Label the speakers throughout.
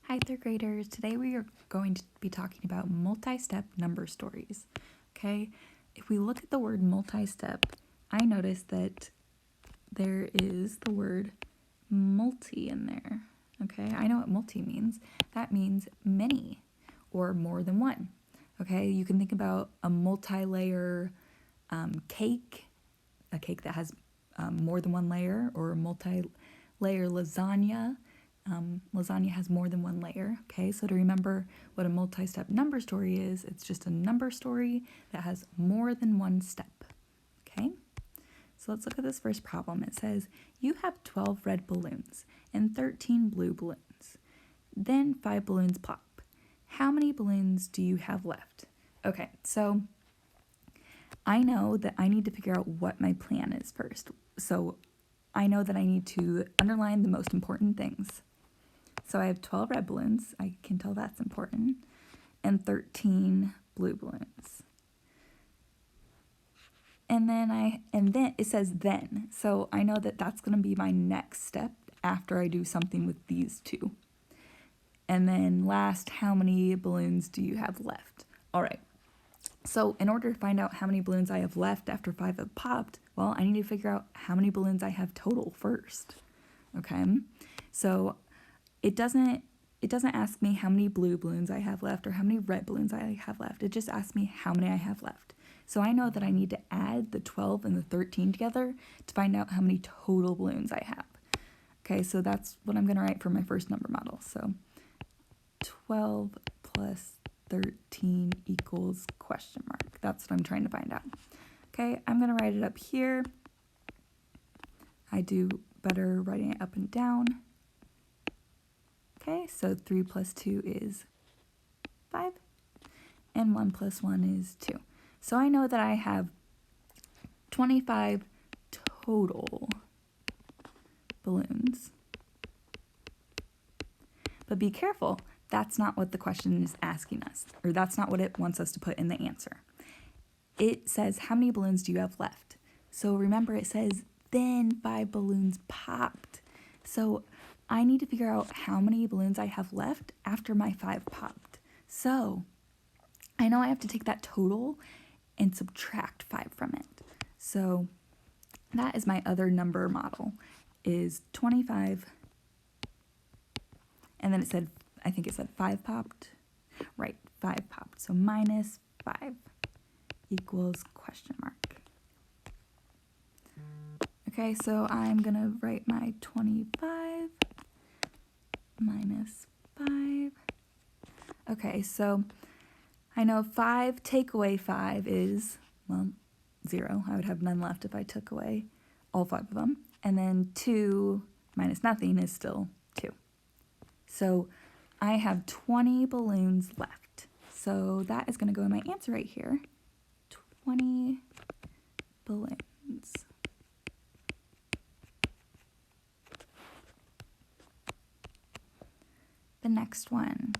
Speaker 1: Hi, third graders. Today we are going to be talking about multi-step number stories. Okay, if we look at the word multi-step, I notice that there is the word multi in there. Okay, I know what multi means. That means many or more than one. Okay, you can think about a multi-layer cake, a cake that has more than one layer, or a multi-layer lasagna. Lasagna has more than one layer. Okay, so to remember what a multi-step number story is, it's just a number story that has more than one step. Okay, so let's look at this first problem. It says, you have 12 red balloons and 13 blue balloons. Then 5 balloons pop. How many balloons do you have left? Okay, so I know that I need to figure out what my plan is first. So I know that I need to underline the most important things. So I have 12 red balloons. I can tell that's important. And 13 blue balloons. And then it says then. So I know that that's going to be my next step after I do something with these two. And then last, how many balloons do you have left? All right. So in order to find out how many balloons I have left after 5 have popped, well, I need to figure out how many balloons I have total first. Okay? So it doesn't ask me how many blue balloons I have left or how many red balloons I have left. It just asks me how many I have left. So I know that I need to add the 12 and the 13 together to find out how many total balloons I have. Okay, so that's what I'm going to write for my first number model. So 12 plus 13 equals question mark. That's what I'm trying to find out. Okay, I'm going to write it up here. I do better writing it up and down. Okay, so 3 plus 2 is 5, and 1 plus 1 is 2. So I know that I have 25 total balloons. But be careful, that's not what the question is asking us, or that's not what it wants us to put in the answer. It says, how many balloons do you have left? So remember, it says, then 5 balloons popped. So I need to figure out how many balloons I have left after my 5 popped. So I know I have to take that total and subtract 5 from it. So that is my other number model, is 25. And then it said, I think it said 5 popped. Right, 5 popped. So minus 5 equals question mark. Okay, so I'm going to write my 25 minus 5. Okay, so I know 5 take away 5 is, well, 0. I would have none left if I took away all 5 of them. And then 2 minus nothing is still 2. So I have 20 balloons left. So that is going to go in my answer right here. 20 balloons. The next one.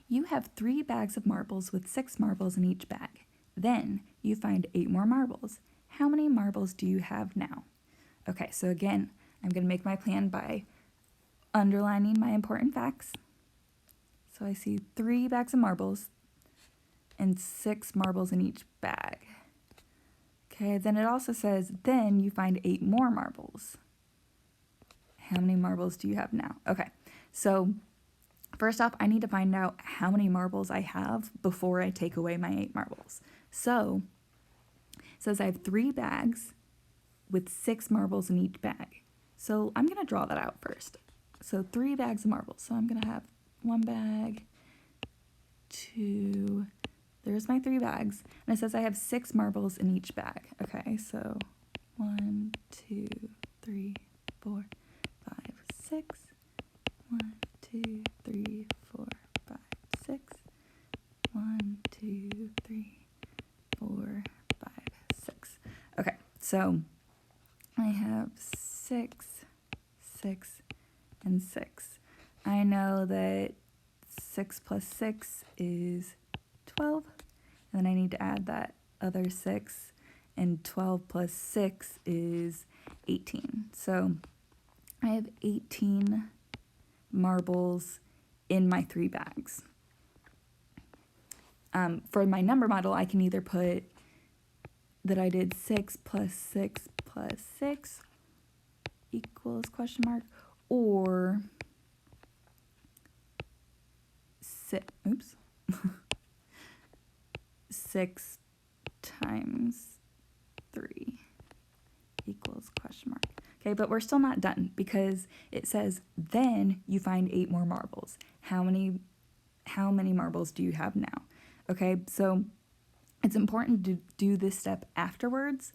Speaker 1: You have 3 bags of marbles with 6 marbles in each bag. Then you find 8 more marbles. How many marbles do you have now? Okay, so again, I'm going to make my plan by underlining my important facts. So I see 3 bags of marbles and 6 marbles in each bag. Okay, then it also says, then you find 8 more marbles. How many marbles do you have now? Okay, so first off, I need to find out how many marbles I have before I take away my 8 marbles. So it says I have 3 bags with 6 marbles in each bag. So I'm going to draw that out first. So 3 bags of marbles. So I'm going to have 1 bag, 2, there's my 3 bags. And it says I have 6 marbles in each bag. Okay, so 1, 2, 3, 4, 5, 6. 1, 2, 3, 4, 5, 6. 1, 2, 3, 4, 5, 6. Okay, so I have 6, 6, and 6. I know that 6 plus 6 is 12. And then I need to add that other 6. And 12 plus 6 is 18. So I have 18 marbles in my 3 bags. For my number model, I can either put that I did 6 plus 6 plus 6 equals question mark, or 6 times 3 equals question mark. Okay, but we're still not done because it says then you find 8 more marbles. How many marbles do you have now? Okay, so it's important to do this step afterwards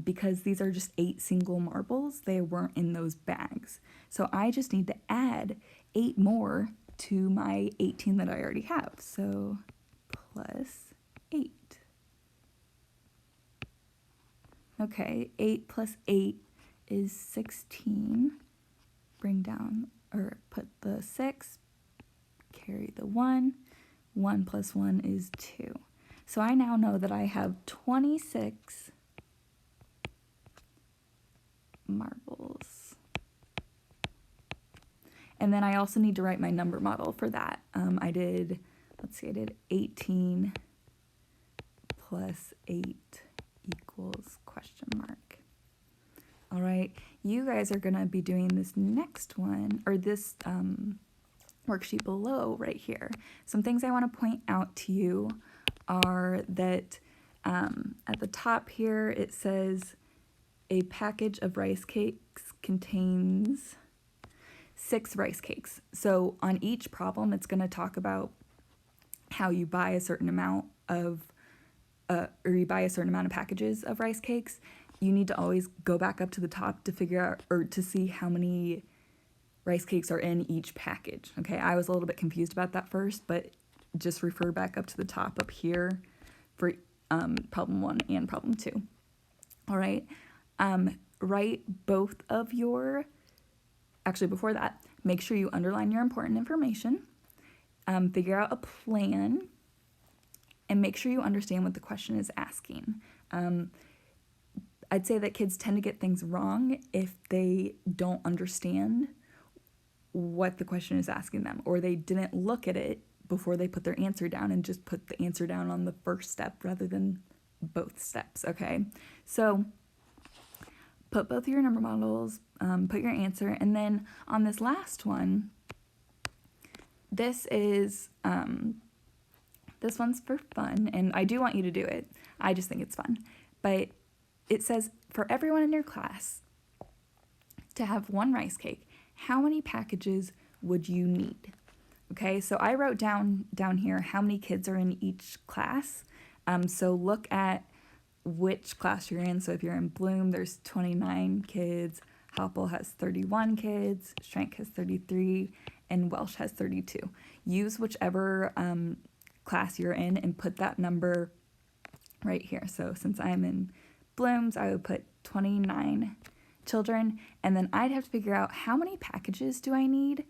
Speaker 1: because these are just 8 single marbles. They weren't in those bags. So I just need to add 8 more to my 18 that I already have. So plus 8. Okay, 8 plus 8 is 16. Bring down, or put the 6, carry the 1. 1 plus 1 is 2. So I now know that I have 26 marbles. And then I also need to write my number model for that. I did 18 plus 8 equals question mark. All right, you guys are gonna be doing this next one, or this worksheet below right here. Some things I want to point out to you are that at the top here it says a package of rice cakes contains 6 rice cakes. So on each problem it's going to talk about how you buy a certain amount of packages of rice cakes. You need to always go back up to the top to figure out, or to see how many rice cakes are in each package. Okay, I was a little bit confused about that first, but just refer back up to the top up here for problem 1 and problem 2. All right, write both of your, actually before that, make sure you underline your important information, figure out a plan, and make sure you understand what the question is asking. I'd say that kids tend to get things wrong if they don't understand what the question is asking them, or they didn't look at it before they put their answer down and just put the answer down on the first step rather than both steps. Okay, so put both of your number models, put your answer, and then on this last one, this one's for fun, and I do want you to do it. I just think it's fun. But it says, for everyone in your class to have 1 rice cake, how many packages would you need? Okay, so I wrote down here how many kids are in each class. So look at which class you're in. So if you're in Bloom, there's 29 kids, Hopple has 31 kids, Schrank has 33, and Welsh has 32. Use whichever class you're in and put that number right here. So since I'm in Bloom's, I would put 29 children, and then I'd have to figure out how many packages do I need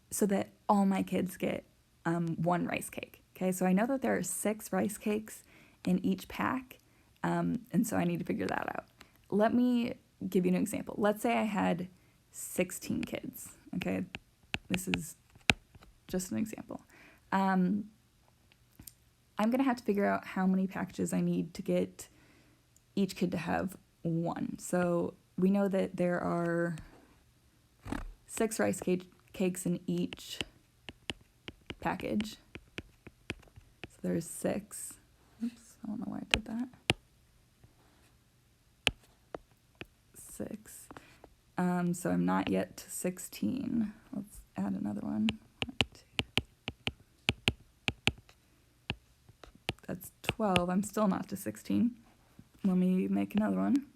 Speaker 1: so that all my kids get 1 rice cake. Okay, so I know that there are 6 rice cakes in each pack, and so I need to figure that out. Let me give you an example. Let's say I had 16 kids. Okay, this is just an example. I'm gonna have to figure out how many packages I need to get each kid to have 1. So we know that there are 6 rice cakes in each package. So there's 6. Oops, I don't know why I did that. 6. So I'm not yet to 16. Let's add another one. 1, 2. That's 12. I'm still not to 16. Let me make another one.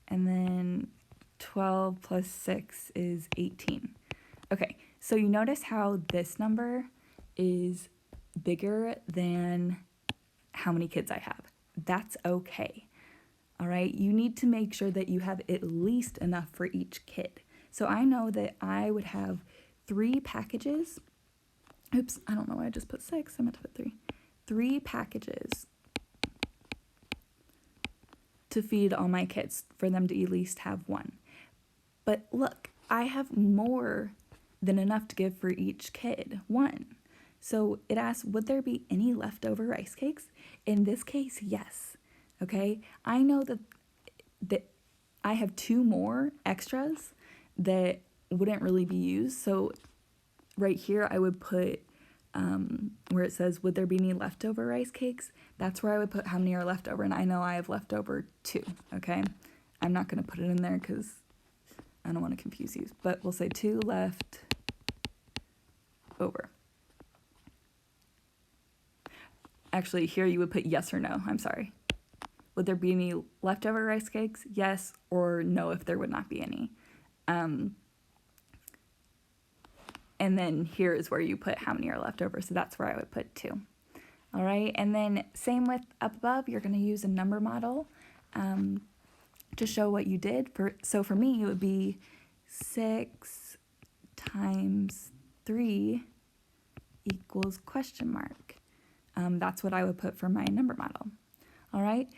Speaker 1: And then 12 plus 6 is 18. Okay, so you notice how this number is bigger than how many kids I have. That's okay. All right, you need to make sure that you have at least enough for each kid. So I know that I would have 3 packages. Oops, I don't know why I just put 6. I meant to put 3. 3 packages to feed all my kids, for them to at least have 1. But look, I have more than enough to give for each kid, 1. So it asks, would there be any leftover rice cakes? In this case, yes. Okay, I know that I have 2 more extras that wouldn't really be used. So right here, I would put where it says, would there be any leftover rice cakes? That's where I would put how many are left over. And I know I have left over 2, okay? I'm not going to put it in there because I don't want to confuse you. But we'll say 2 left over. Actually, here you would put yes or no. I'm sorry. Would there be any leftover rice cakes? Yes or no if there would not be any. And then here is where you put how many are left over. So that's where I would put 2. All right. And then same with up above, you're going to use a number model to show what you did. So for me, it would be 6 times 3 equals question mark. That's what I would put for my number model. All right.